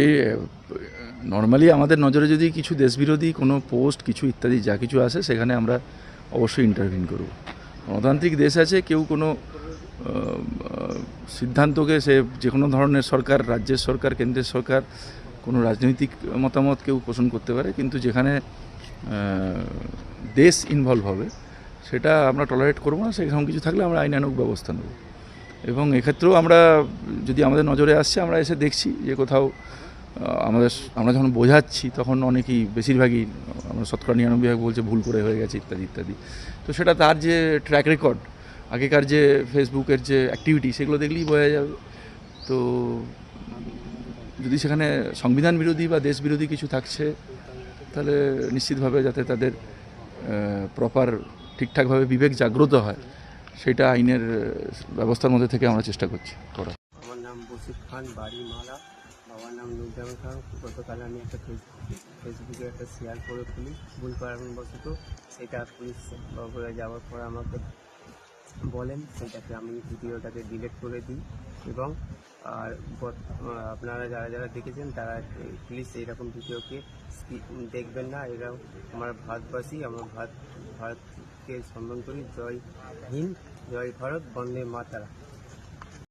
এই নর্মালি আমাদের নজরে যদি কিছু দেশবিরোধী কোনো পোস্ট কিছু ইত্যাদি যা কিছু আসে সেখানে আমরা অবশ্যই ইন্টারভিন করব। গণতান্ত্রিক দেশ আছে, কেউ কোনো সিদ্ধান্তকে সে যে কোনো ধরনের সরকার, রাজ্যের সরকার, কেন্দ্রের সরকার, কোনো রাজনৈতিক মতামত কেউ পোষণ করতে পারে, কিন্তু যেখানে দেশ ইনভলভ হবে সেটা আমরা টলারেট করবো না। সেরকম কিছু থাকলে আমরা আইনানুগ ব্যবস্থা নেব। এবং এক্ষেত্রেও আমরা যদি আমাদের নজরে আসছে, আমরা এসে দেখছি যে কোথাও আমরা যখন বোঝাচ্ছি তখন অনেকেই, বেশিরভাগই আমরা শতকরা 99% বলছে ভুল করে হয়ে গেছে ইত্যাদি ইত্যাদি। তো সেটা তার যে ট্র্যাক রেকর্ড, আগেকার যে ফেসবুকের যে অ্যাক্টিভিটি, সেগুলো দেখলেই বোঝা যাবে। তো যদি সেখানে সংবিধান বিরোধী বা দেশ বিরোধী কিছু থাকছে, তাহলে নিশ্চিতভাবে যাতে তাদের প্রপার ঠিকঠাকভাবে বিবেক জাগ্রত হয়, সেটা আইনের ব্যবস্থার মধ্যে থেকে আমরা চেষ্টা করছি করা। আমার নাম বসির খান, বাড়ি মালা। বাবার নাম নুরজামান খান। গতকাল আমি একটা ফেসবুকে একটা শেয়ার করে ফেলি ভুল কারণবশত। সেটা পুলিশ বাবুরা যাওয়ার পর আমাকে বলেন, সেটাকে আমি ভিডিওটাকে ডিলিট করে দিই। এবং আর আপনারা যারা যারা দেখেছেন তারা প্লিজ এইরকম ভিডিওকে দেখবেন না। এরা আমার ভারতবাসী, আমার ভারতকে সম্মান করি। জয় হিন্দ, জয় ভারত, বন্দে মাতারা।